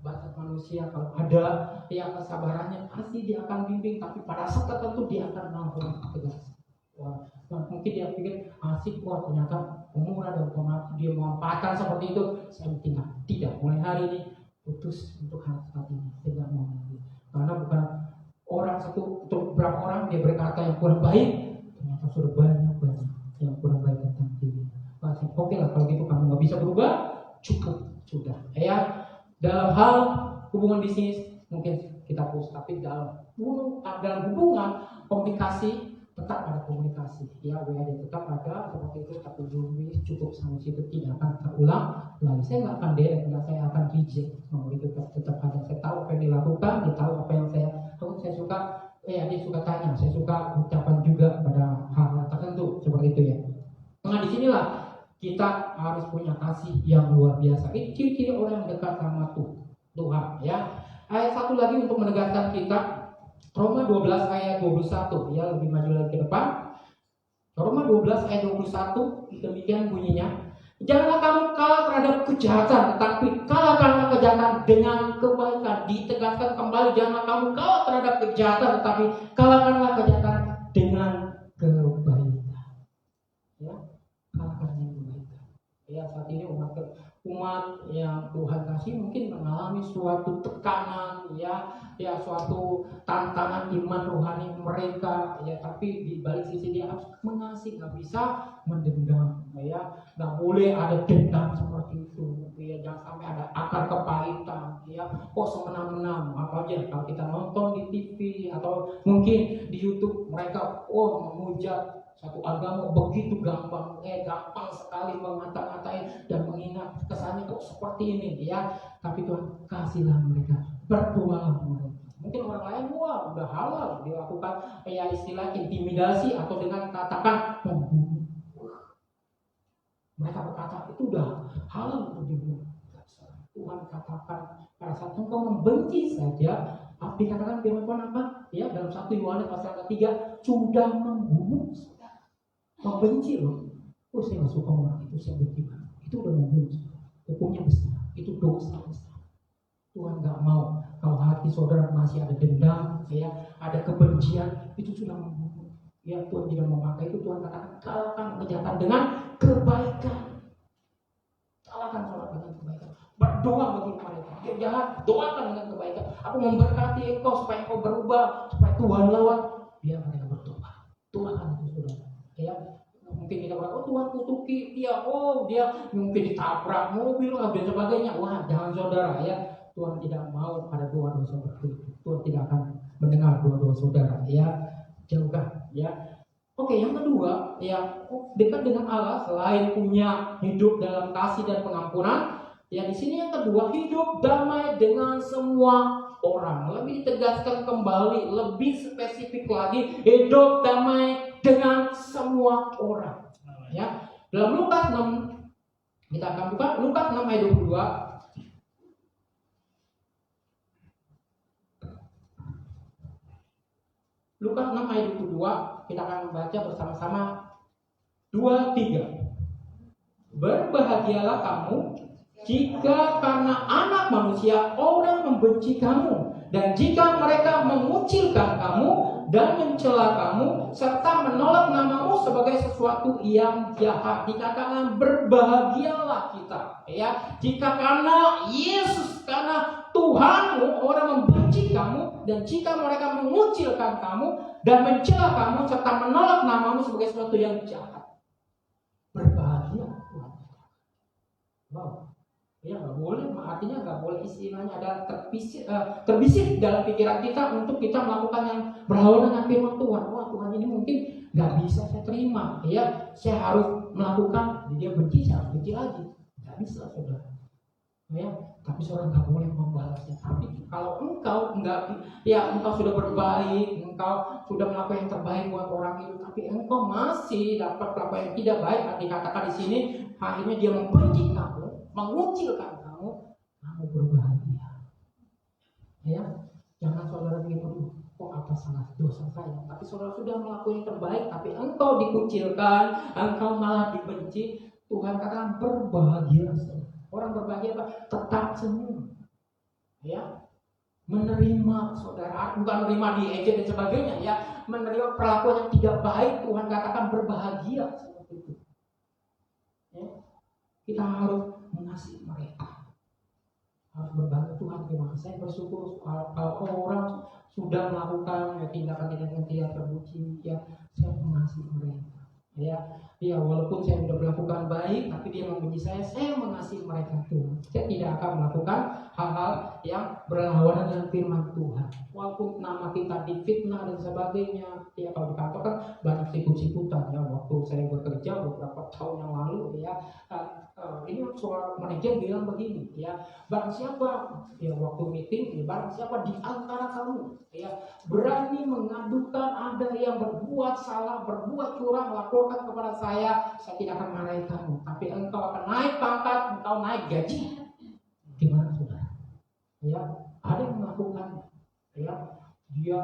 bahasa manusia kalau ada yang kesabarannya pasti dia akan bimbing, tapi pada saat tertentu dia akan melakukan tegas. Wah, mungkin dia pikir asik, wah ternyata pemurah dan pemaaf, dia memanfaatkan seperti itu. Saya tinggal, tidak, mulai hari ini putus untuk hal seperti ini, tidak mau lagi. Karena bukan orang satu atau berapa orang dia berkata yang kurang baik, ternyata sudah banyak yang kurang baik tentang diri. Oke lah kalau gitu, kamu nggak bisa berubah, cukup sudah ya. Dalam hal hubungan bisnis mungkin kita putus, tapi dalam hubungan komunikasi tetap ada komunikasi ya, WAD tetap ada seperti itu, tapi cukup sampai situ, tidak akan terulang lagi. Saya nggak akan delete, saya akan reject, itu tetap ada. Saya tahu apa yang dilakukan, dia tahu apa yang saya lakukan. Saya suka dia suka tanya, saya suka ucapan juga pada hal tertentu seperti itu ya. Nah disinilah kita harus punya kasih yang luar biasa. Ini ciri-ciri orang yang dekat sama Tuhan ya. Ayat satu lagi untuk menegaskan kita, Roma 12 ayat 21 ya, lebih maju lagi ke depan. Roma 12 ayat 21 demikian bunyinya, janganlah kamu kalah terhadap kejahatan, tetapi kalahkanlah kejahatan dengan kebaikan. Ditegaskan kembali, janganlah kamu kalah terhadap kejahatan, tetapi kalahkanlah kejahatan dengan kebaikan ya. Kalahkan dengan kebaikan ya. Saat ini umat yang Tuhan kasih mungkin mengalami suatu tekanan ya suatu tantangan iman rohani mereka ya, tapi di balik sisi dia harus mengasihi, nggak bisa mendendam ya, nggak boleh ada dendam seperti itu ya. Jangan sampai ada akar kepahitan ya, kok semena-mena apa aja. Kalau kita nonton di TV atau mungkin di YouTube, mereka menghujat satu agama begitu gampang sekali mengata-ngatain dan menghina, kesannya kok seperti ini ya. Tapi Tuhan kasihlah mereka, berdoalah mereka. Mungkin orang lain udah halal dilakukan ya istilah intimidasi atau dengan katakan membunuh. Mereka berkata itu udah halal untuk dibunuh. Tuhan katakan pada saat engkau membenci saja, dikatakan firman Tuhan apa ya dalam 1 Yohanes pasal 3, sudah membunuh. Membenci loh, saya nggak suka orang itu, saya benci banget, itu udah membunuh, hukumnya besar, itu dosa besar. Tuhan nggak mau kalau hati saudara masih ada dendam, ya, ada kebencian, itu sudah membunuh. Ya Tuhan tidak memakai itu. Tuhan katakan kalahkan kejahatan dengan kebaikan. Kalahkan saudara dengan kebaikan. Berdoa bagi mereka, dia jahat, doakan dengan kebaikan. Aku memberkati engkau supaya engkau berubah, supaya Tuhan lawan. Biar mereka bertobat. Tuhan itu saudara. Ya, mungkin kita berkata, Tuhan kutuki dia, dia mungkin ditabrak mobil dan sebagainya. Wah, jangan saudara ya. Tuhan tidak mau ada doa-doa seperti itu. Tuhan tidak akan mendengar doa-doa saudara ya. Jauhkan ya. Oke, yang kedua ya, dekat dengan Allah selain punya hidup dalam kasih dan pengampunan, ya di sini yang kedua, hidup damai dengan semua orang. Lebih ditegaskan kembali, lebih spesifik lagi, hidup damai dengan semua orang. Ya, dalam Lukas 6, kita akan buka Lukas 6 ayat 22. Lukas 6 ayat 22, kita akan membaca bersama-sama 2-3. Berbahagialah kamu jika karena anak manusia orang membenci kamu, dan jika mereka mengucilkan kamu dan mencela kamu serta menolak namamu sebagai sesuatu yang jahat. Dikatakan berbahagialah kita, ya, jika karena Yesus, karena Tuhanmu orang membenci kamu, dan jika mereka mengucilkan kamu dan mencela kamu serta menolak namamu sebagai sesuatu yang jahat. Berbahagia Tuhan. Wow. Ya, nggak boleh, artinya nggak boleh istilahnya ada terbisit dalam pikiran kita untuk kita melakukan yang berlawanan dengan firman Tuhan. Wah, Tuhan ini mungkin nggak bisa saya terima, ya, saya harus melakukan, dia benci, saya harus benci lagi. Nggak bisa, saudara. Ya, tapi saudara nggak boleh membalasnya. Tapi kalau engkau engkau sudah berbaik, engkau sudah melakukan yang terbaik buat orang itu, tapi engkau masih dapat melakukan yang tidak baik, dikatakan di sini, akhirnya dia membenci kamu, mengucilkan kamu berbahagia. Ya, jangan saudara pikir, kok apa salah dosa saya? Tapi saudara sudah melakukan yang terbaik, tapi engkau dikucilkan, engkau malah dibenci. Tuhan katakan berbahagia. Orang berbahagia apa? Tetap senyum. Ya, menerima saudara, bukan menerima diejek dan sebagainya, ya, menerima perlakuan yang tidak baik. Tuhan katakan berbahagia seperti itu. Ya, kita harus mengasihi mereka, harus berbagi. Tuhan, terima kasih, saya bersyukur kalau orang sudah melakukan tindakan-tindakan tidak terpuji, ya, saya mengasihi mereka. Ya, walaupun saya sudah melakukan baik, tapi dia membenci saya mengasihi mereka. Tuhan, saya tidak akan melakukan hal-hal yang berlawanan dengan firman Tuhan. Walaupun nama kita difitnah dan sebagainya, ya, kalau di kantor kan banyak sikut-sikutan, ya. Waktu saya bekerja beberapa tahun yang lalu, ya, ini soal manajer bilang begini, ya, barang siapa, ya, waktu meeting, ya, barang siapa di antara kamu, ya, berani mengadukan ada yang berbuat salah, berbuat curang, laporkan kepada saya tidak akan marahi kamu, tapi engkau akan naik pangkat, engkau naik gaji. Gimana saudara? Ya, ada yang melakukan, ya, dia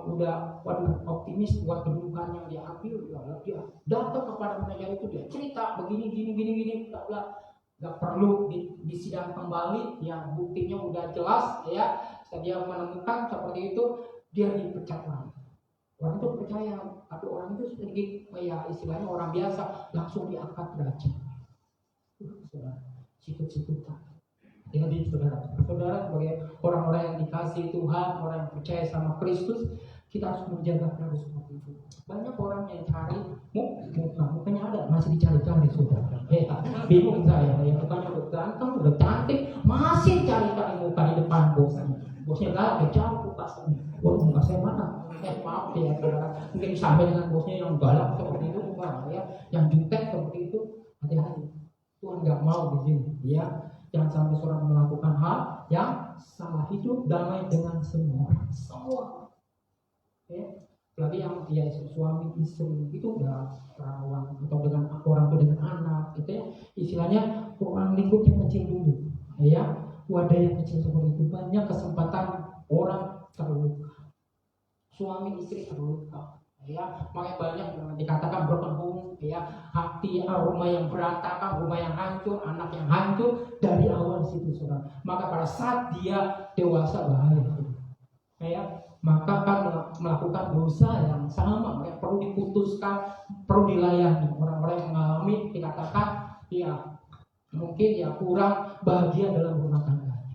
udah optimis buat kedudukan yang dia ambil, dia datang kepada manajer itu, dia cerita begini gini, nggak perlu disidang kembali, ya, buktinya udah jelas, ya, dia menemukan seperti itu, dia dipecat lagi. Orang itu percaya, tapi orang itu sedikit, ya, istilahnya orang biasa, langsung diangkat derajat. Sikut-sikutan. Jadi saudara sebagai orang-orang yang dikasihi Tuhan, orang yang percaya sama Kristus, kita harus menjaga terus seperti itu. Banyak orang yang cari mukanya ada, masih dicari-cari, saudara. Bingung saya, ya, mukanya udah ganteng, udah cantik, masih cari-cari muka di depan bosnya. Bosnya gak jauh kasarnya. Muka saya mana? Maaf ya, saudara. Mungkin sampai dengan bosnya yang galak seperti itu, ya, yang jutek seperti itu, hati-hati. Tuhan nggak mau di sini, ya. Jangan sampai seorang melakukan hal yang salah. Hidup damai dengan semua. Ya. Lagi yang dia suami istri itu udah rawan, atau dengan orang tua dengan anak, gitu, ya. Istilahnya orang lingkup yang kecil dulu, ya. Wadah yang kecil seperti itu, banyak kesempatan orang terluka. Suami istri terluka. Ya, makanya banyak yang dikatakan broken home, ya, hati, rumah yang berantakan, rumah yang hancur, anak yang hancur dari awal situ, saudara. Maka pada saat dia dewasa bahaya, ya, maka kan melakukan dosa yang sama, yang perlu diputuskan, perlu dilayani. Orang-orang yang mengalami dikatakan, ya, mungkin ya kurang bahagia dalam rumah tangganya.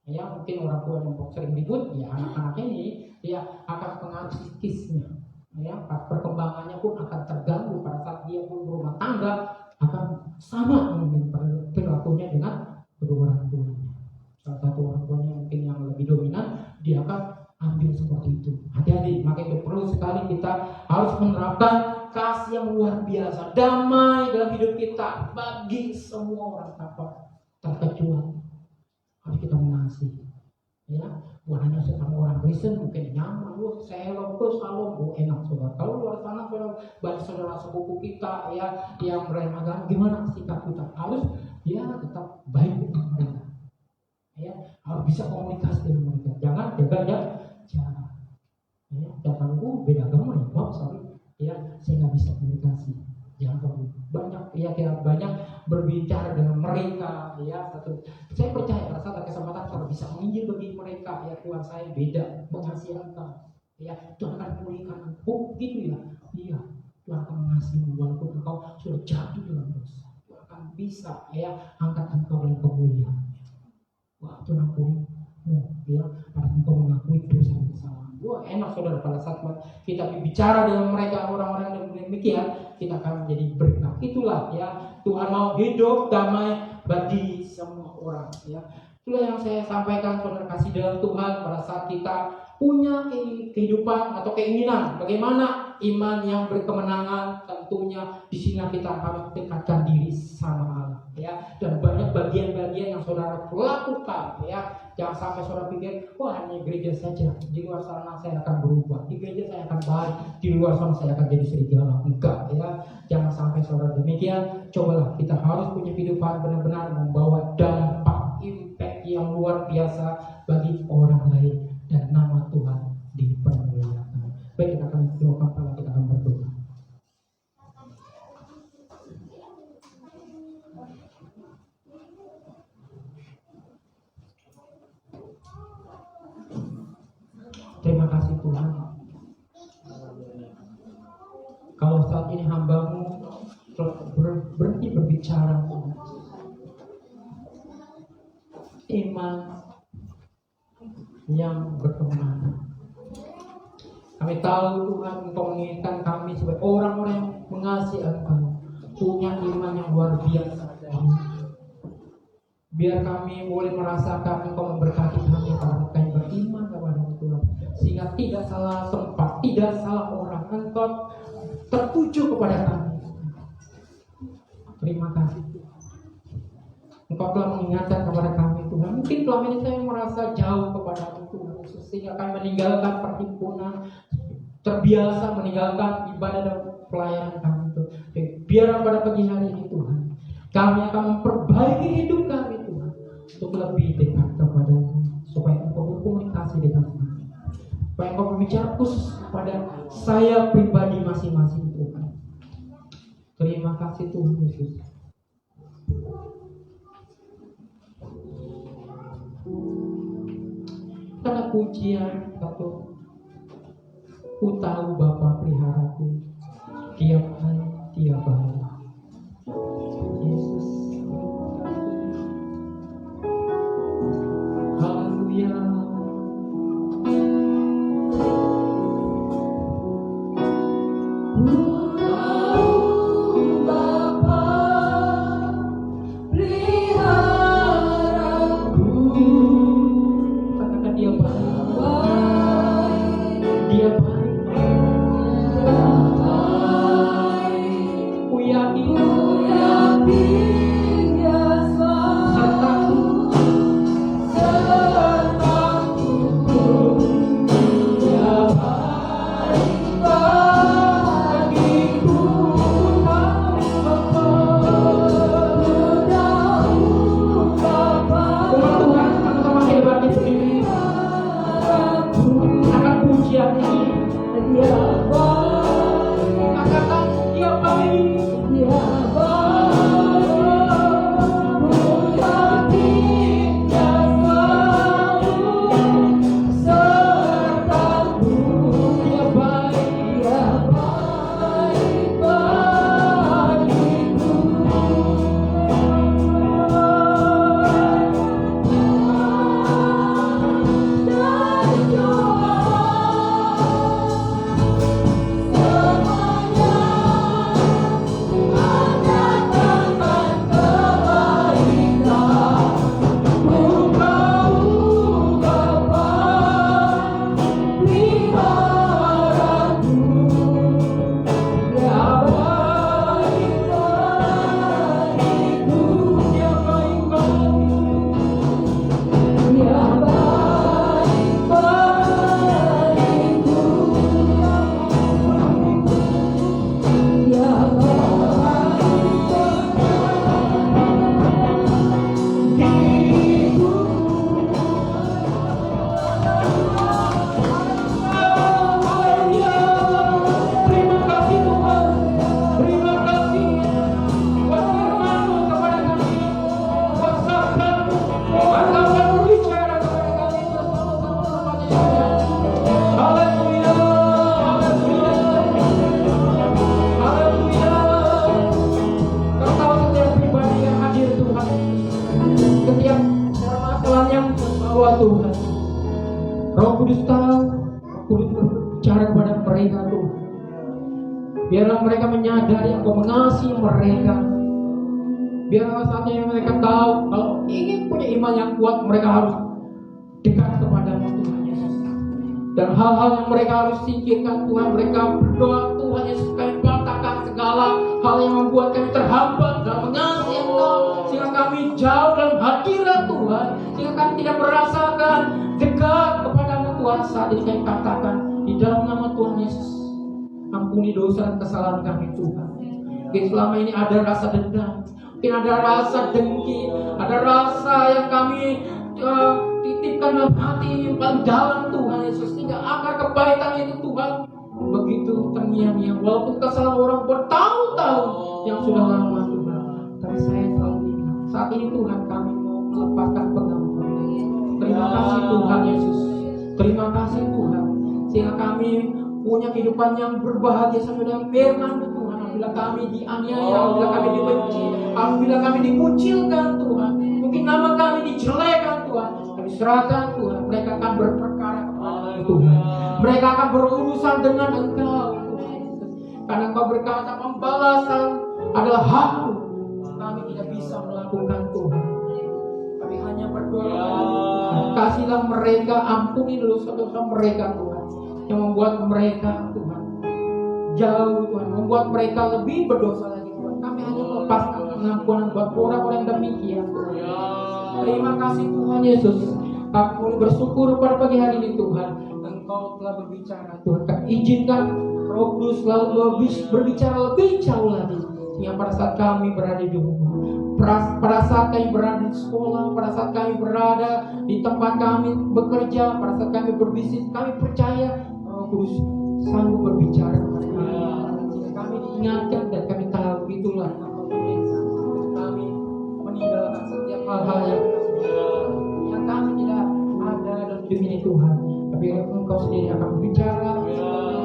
Ya, mungkin orang tua yang sering ribut, ya, anak-anaknya ini, ya, akan pengaruh psikisnya. Ya, perkembangannya pun akan terganggu pada saat dia pun berumah tangga, akan sama mungkin perilakunya dengan kedua orang tuanya. Salah satu orang tuanya mungkin yang lebih dominan, dia akan ambil seperti itu. Hati-hati, makanya perlu sekali kita harus menerapkan kasih yang luar biasa, damai dalam hidup kita bagi semua orang tanpa terkecuali. Harus kita mengasihi, ya. Bukan hanya sesama orang Kristen mungkin nyaman, shalom terus shalom, enak saudara. Kalau luar sana saudara, banyak saudara sepupu kita ya yang beragama, gimana sikap kita? Harus ya tetap baik dengan mereka. Ya, harus bisa komunikasi dengan mereka. Jangan jaga jarak. Ya, jangan beda agama ya, maaf sorry. Ya, saya nggak bisa komunikasi. Jangan banyak ya kita banyak berbicara dengan mereka ya satu. Saya percaya pada saat ada kesempatan kalau bisa menginjil bagi mereka ya Tuhan saya beda mengasihi engkau ya Tuhan akan pulihkan engkau gitu ya iya Tuhan akan mengasihi walaupun engkau sudah jatuh dalam dosa Tuhan akan bisa ya angkat engkau dalam kemuliaan. Wah Tuhan ampuni ya pada engkau mengakui dosa dan kesalahan. Wah enak saudara pada saat kita bicara dengan mereka orang-orang yang demikian kita akan menjadi berkat. Itulah ya Tuhan mau hidup damai bagi semua orang ya. Itulah yang saya sampaikan saudara kasih dalam Tuhan pada saat kita punya kehidupan atau keinginan bagaimana iman yang berkemenangan tentunya di sini kita harus dekatkan diri sama Allah ya dan banyak bagian-bagian yang saudara lakukan ya jangan sampai saudara pikir wah hanya gereja saja di luar sana saya akan berubah di gereja saya akan baik di luar sana saya akan jadi serigala enggak ya jangan sampai saudara demikian cobalah kita harus punya kehidupan benar-benar membawa dampak impact yang luar biasa bagi orang lain dan nama Tuhan dipermuliakan. Baik kita akan doakan kepala kita akan berdoa. Terima kasih Tuhan. Kalau saat ini hamba-Mu berhenti berbicara Tuhan. Iman yang berkemenangan. Kami tahu Tuhan Engkau menginginkan kami sebagai orang-orang yang mengasihi Engkau punya iman yang luar biasa dari biar kami boleh merasakan Engkau memberkati kami karena kami beriman kepada Tuhan sehingga tidak salah tempat, tidak salah orang Engkau tertuju kepada kami. Terima kasih Engkau telah mengingatkan kepada kami Tuhan. Mungkin selama ini saya merasa jauh kepada Tuhan Yesus sehingga kami meninggalkan perhimpunan, terbiasa meninggalkan ibadah dan pelayanan kami Tuhan. Biar pada pagi hari ini Tuhan, kami akan memperbaiki hidup kami Tuhan untuk lebih dekat kepada-Mu supaya Engkau berkomunikasi dengan kami, supaya Engkau berbicara khusus kepada saya pribadi masing-masing Tuhan. Terima kasih Tuhan Yesus. Karena pujian satu, ku tahu Bapa peliharaku tiap hari tiap hari. Yesus, haleluya. Bye. Biarlah mereka menyadari Engkau mengasihi mereka. Biarlah saatnya mereka tahu kalau ingin punya iman yang kuat, mereka harus dekat kepada-Mu Tuhan Yesus. Dan hal-hal yang mereka harus singkirkan Tuhan, mereka berdoa Tuhan Yesus, kami patahkan segala hal yang membuat kami terhambat dalam mengasihi Engkau, sehingga kami jauh dalam hadirat Tuhan, sehingga kami tidak merasakan dekat kepada-Mu Tuhan. Saat ini kami katakan di dalam nama Tuhan Yesus, ampuni dosa dan kesalahan kami Tuhan. Mungkin selama ini ada rasa dendam, mungkin ada rasa dengki, ada rasa yang kami titipkan dalam hati ini paling dalam Tuhan Yesus, sehingga akar kebaikan itu Tuhan begitu terngiang-ngiang, walaupun kesalahan orang bertahun-tahun yang sudah lama Tuhan. Tapi saya selalu ingat, saat ini Tuhan kami mau melepaskan pengampunan. Terima kasih Tuhan Yesus, terima kasih Tuhan, sehingga kami punya kehidupan yang berbahagia sampai dalam firman-Mu Tuhan. Apabila kami dianiaya, apabila kami dibenci, apabila kami dikucilkan Tuhan, mungkin nama kami dijelekan Tuhan, kami serahkan Tuhan. Mereka akan berperkara kepada Tuhan, mereka akan berurusan dengan Engkau Tuhan Yesus. Karena Engkau berkata pembalasan adalah hak-Mu. Kami tidak bisa melakukan Tuhan, kami hanya berdoa. Kasihlah mereka, ampuni dosa-dosa mereka Tuhan, yang membuat mereka Tuhan jauh Tuhan, membuat mereka lebih berdosa lagi Tuhan. Kami hanya melepaskan pengampunan buat orang-orang yang demikian Tuhan. Terima kasih Tuhan Yesus. Kami boleh bersyukur pada pagi hari ini Tuhan, Engkau telah berbicara Tuhan. Kami izinkan Roh Kudus selalu berbicara lebih jauh lagi, sehingga pada saat kami berada di rumah, pada saat kami berada di sekolah, pada saat kami berada di tempat kami bekerja, pada saat kami berbisnis, kami percaya Roh Kudus sanggup berbicara kepada kami. Jika kami diingatkan dan kami tahu itulah kami meninggalkan setiap hal-hal yang kami tidak ada dalam hidup ini Tuhan. Tapi Engkau sendiri akan berbicara,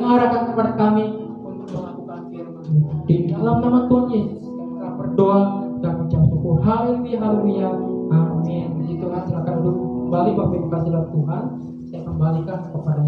mengarahkan kepada kami untuk melakukan firman-Mu. Di dalam nama Tuhan Yesus kami telah berdoa dan mengucap syukur. Haleluya, haleluya, amin. Puji Tuhan, silakan duduk kembali Bapak Ibu kasih Tuhan. Saya kembalikan kepada